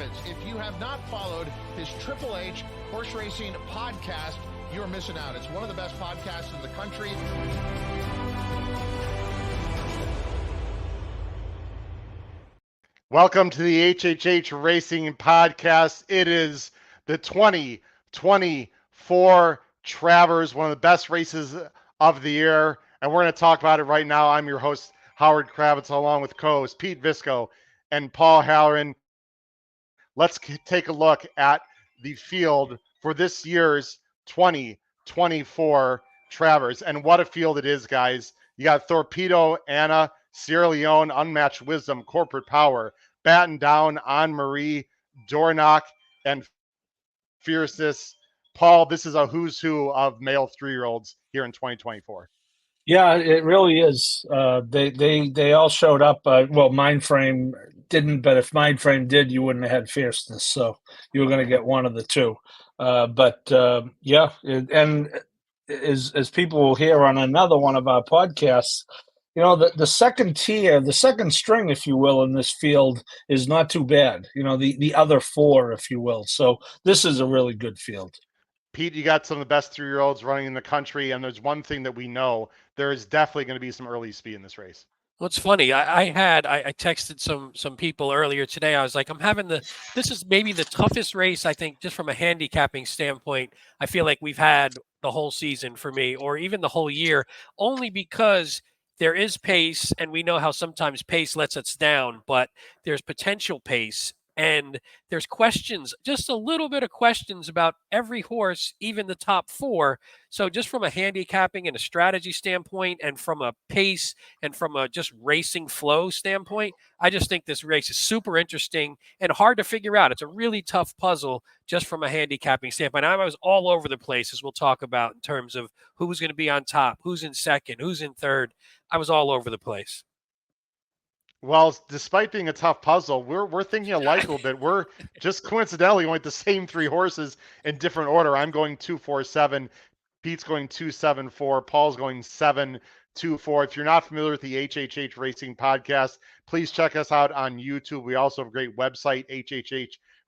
is. If you have not followed his Triple H horse racing podcast, you're missing out. It's one of the best podcasts in the country. Welcome to the HHH Racing Podcast. It is the 2024 Travers, one of the best races of the year, and we're going to talk about it right now. I'm your host, Howard Kravitz, along with co-hosts Pete Visco and Paul Halloran. Let's take a look at the field for this year's 2024 Travers, and what a field it is, guys. You got Torpedo, Anna, Sierra Leone, Unmatched Wisdom, Corporate Power, Batten Down, Anne Marie, Dornoch, and Fierceness. Paul, this is a who's who of male 3-year-olds here in 2024. Yeah, it really is. They all showed up. Well, Mindframe didn't, but if Mindframe did, you wouldn't have had Fierceness. So you were going to get one of the two. And as people will hear on another one of our podcasts, you know, the second tier, the second string, if you will, in this field is not too bad. You know, the other four, if you will. So this is a really good field. Pete, you got some of the best 3-year-olds running in the country, and there's one thing that we know: there is definitely going to be some early speed in this race. Well, it's funny. I texted some people earlier today. I was like, this is maybe the toughest race, I think, just from a handicapping standpoint. I feel like we've had the whole season for me, or even the whole year, only because there is pace, and we know how sometimes pace lets us down, but there's potential pace. And there's questions, just a little bit of questions about every horse, even the top four. So just from a handicapping and a strategy standpoint, and from a pace and from a just racing flow standpoint, I just think this race is super interesting and hard to figure out. It's a really tough puzzle just from a handicapping standpoint. I was all over the place, as we'll talk about, in terms of who's going to be on top, who's in second, who's in third. I was all over the place. Well, despite being a tough puzzle, we're thinking alike a little bit. We're just coincidentally going with the same 3 horses in different order. I'm going 2-4-7. Pete's going 2-7-4. Paul's going 7-2-4. If you're not familiar with the HHH Racing Podcast, please check us out on YouTube. We also have a great website,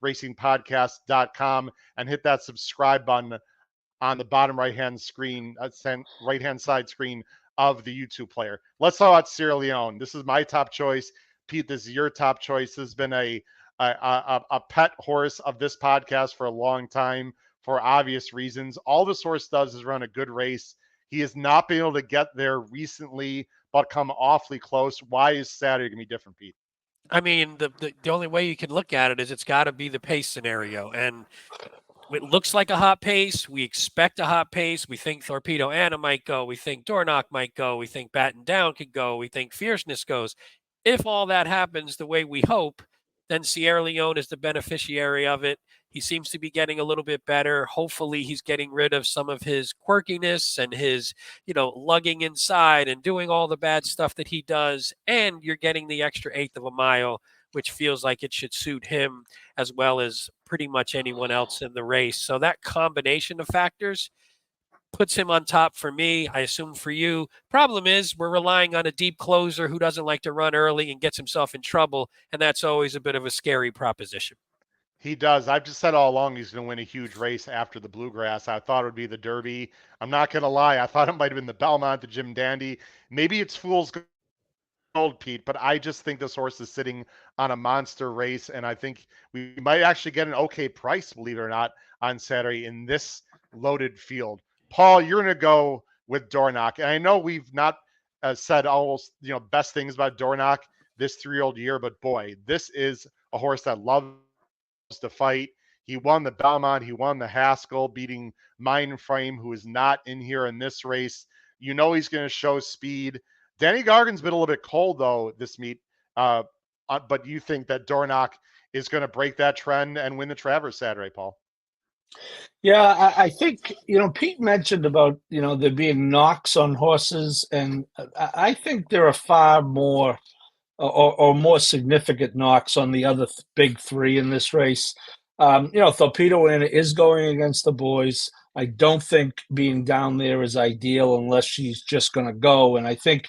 hhhracingpodcast.com, and hit that subscribe button on the bottom right-hand side screen of the YouTube player. Let's talk about Sierra Leone. This is my top choice. Pete, this is your top choice. This has been a pet horse of this podcast for a long time for obvious reasons. All this horse does is run a good race. He has not been able to get there recently, but come awfully close. Why is Saturday going to be different, Pete? I mean, the only way you can look at it is it's got to be the pace scenario. And it looks like a hot pace. We expect a hot pace. We think Torpedo Anna might go. We think Dornoch might go. We think Batten Down could go. We think Fierceness goes. If all that happens the way we hope, then Sierra Leone is the beneficiary of it. He seems to be getting a little bit better. Hopefully he's getting rid of some of his quirkiness and his, lugging inside and doing all the bad stuff that he does. And you're getting the extra 1/8 of a mile, which feels like it should suit him as well as pretty much anyone else in the race. So that combination of factors puts him on top for me. I assume for you. Problem is we're relying on a deep closer who doesn't like to run early and gets himself in trouble, and that's always a bit of a scary proposition. He does. I've just said all along he's going to win a huge race after the Bluegrass. I thought it would be the Derby. I'm not going to lie. I thought it might have been the Belmont, the Jim Dandy. Maybe it's Fool's Gold, Pete, but I just think this horse is sitting on a monster race, and I think we might actually get an okay price, believe it or not, on Saturday in this loaded field. Paul, you're going to go with Dornoch, and I know we've not said almost best things about Dornoch this 3-year-old year, but boy, this is a horse that loves to fight. He won the Belmont, he won the Haskell, beating Mindframe, who is not in here in this race. He's going to show speed. Danny Gargan's been a little bit cold, though, this meet. But you think that Dornoch is going to break that trend and win the Travers Saturday, Paul? Yeah, I think, Pete mentioned about, there being knocks on horses. And I think there are far more or more significant knocks on the other big 3 in this race. Torpedo Anna is going against the boys. I don't think being down there is ideal unless she's just going to go. And I think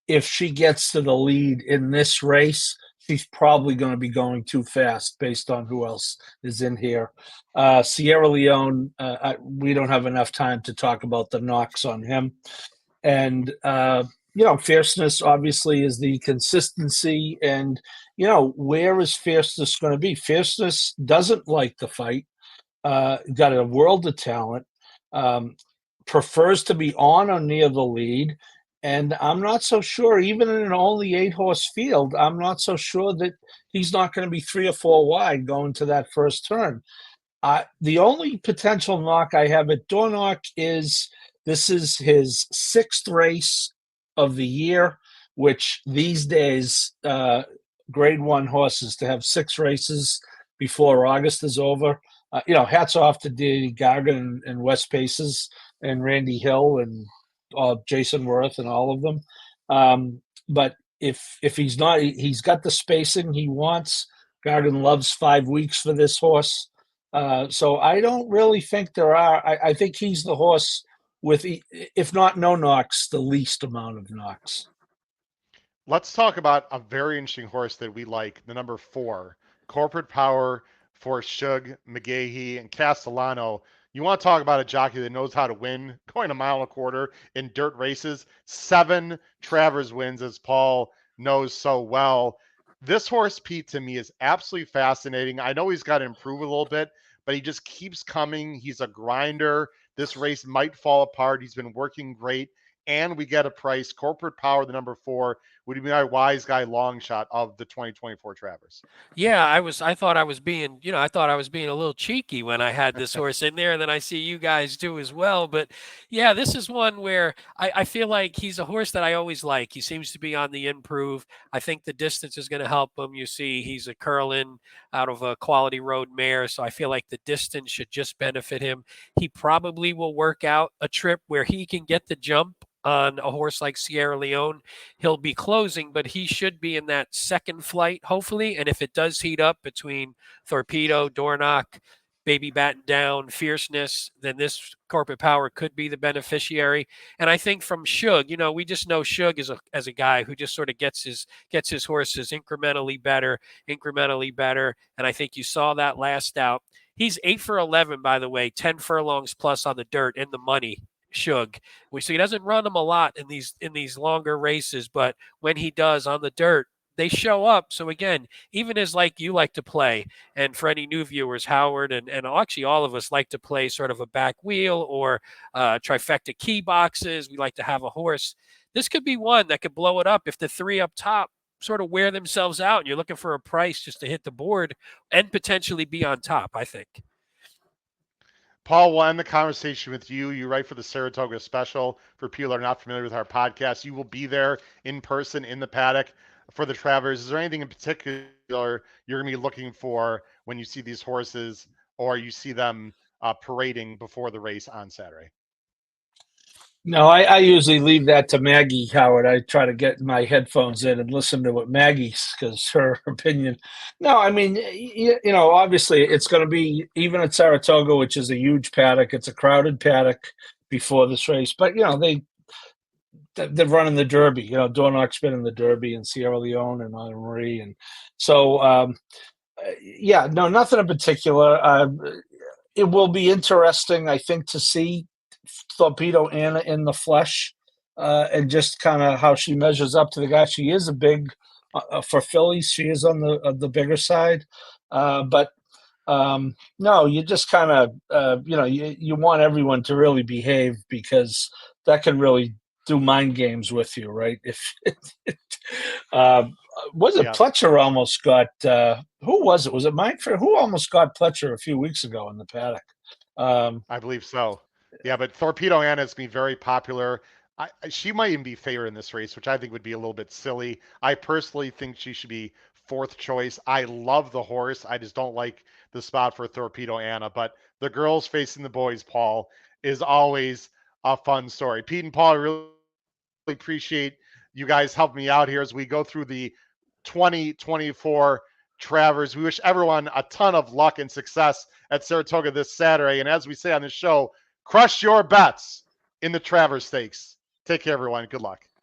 if she gets to the lead in this race, he's probably going to be going too fast based on who else is in here. Sierra Leone, we don't have enough time to talk about the knocks on him. And, fierceness obviously is the consistency. And, where is fierceness going to be? Fierceness doesn't like the fight, got a world of talent, prefers to be on or near the lead. And I'm not so sure, even in an only 8-horse field, I'm not so sure that he's not going to be 3 or 4 wide going to that first turn. The only potential knock I have at Dornoch is this is his 6th race of the year, which these days, grade 1 horses to have 6 races before August is over. Hats off to Danny Gargan and Wes Paces and Randy Hill and Jason Worth and all of them. But if he's not, he's got the spacing he wants. Gargan loves 5 weeks for this horse. So I don't really think there are. I think he's the horse with, if not no knocks, the least amount of knocks. Let's talk about a very interesting horse that we like, the number 4, Corporate Power for Shug, McGahee, and Castellano. You want to talk about a jockey that knows how to win, going 1.25 miles in dirt races, 7 Travers wins, as Paul knows so well. This horse, Pete, to me is absolutely fascinating. I know he's got to improve a little bit, but he just keeps coming. He's a grinder. This race might fall apart. He's been working great. And we get a price. Corporate Power, the number 4, would be my wise guy long shot of the 2024 Travers. Yeah, I thought I was being, a little cheeky when I had this horse in there, and then I see you guys do as well. But yeah, this is one where I feel like he's a horse that I always like. He seems to be on the improve. I think the distance is going to help him. You see, he's a curling out of a quality road mare, so I feel like the distance should just benefit him. He probably will work out a trip where he can get the jump on a horse like Sierra Leone. He'll be closing, but he should be in that second flight, hopefully. And if it does heat up between Torpedo, Dornoch, Baby Batten Down, Fierceness, then this Corporate Power could be the beneficiary. And I think from Shug, we just know Shug as a guy who just sort of gets his horses incrementally better. And I think you saw that last out. He's 8 for 11, by the way, 10 furlongs plus on the dirt in the money. Shug. So he doesn't run them a lot in these longer races, but when he does on the dirt, they show up. So again, even as like you like to play, and for any new viewers, Howard and actually all of us like to play sort of a back wheel or trifecta key boxes. We like to have a horse. This could be one that could blow it up if the 3 up top sort of wear themselves out and you're looking for a price just to hit the board and potentially be on top, I think. Paul, we'll end the conversation with you. You write for the Saratoga Special. For people that are not familiar with our podcast, you will be there in person in the paddock for the Travers. Is there anything in particular you're going to be looking for when you see these horses or you see them parading before the race on Saturday? No, I usually leave that to Maggie, Howard. I try to get my headphones in and listen to what Maggie's, because her opinion. No, I mean, obviously it's going to be, even at Saratoga, which is a huge paddock, it's a crowded paddock before this race. But, they're running the Derby. Dornoch's been in the Derby and Sierra Leone and NYRA. And so, nothing in particular. It will be interesting, I think, to see Torpedo Anna in the flesh, and just kind of how she measures up to the guy. She is a big for fillies. She is on the bigger side, but no, you just kind of you want everyone to really behave, because that can really do mind games with you, right? If was it Pletcher almost got who was it? Was it Mindford? Who almost got Pletcher a few weeks ago in the paddock? I believe so. Yeah, but Torpedo Anna is going to be very popular. She might even be favored in this race, which I think would be a little bit silly. I personally think she should be 4th choice. I love the horse. I just don't like the spot for Torpedo Anna. But the girls facing the boys, Paul, is always a fun story. Pete and Paul, I really appreciate you guys helping me out here as we go through the 2024 Travers. We wish everyone a ton of luck and success at Saratoga this Saturday. And as we say on the show, crush your bets in the Travers Stakes. Take care, everyone. Good luck.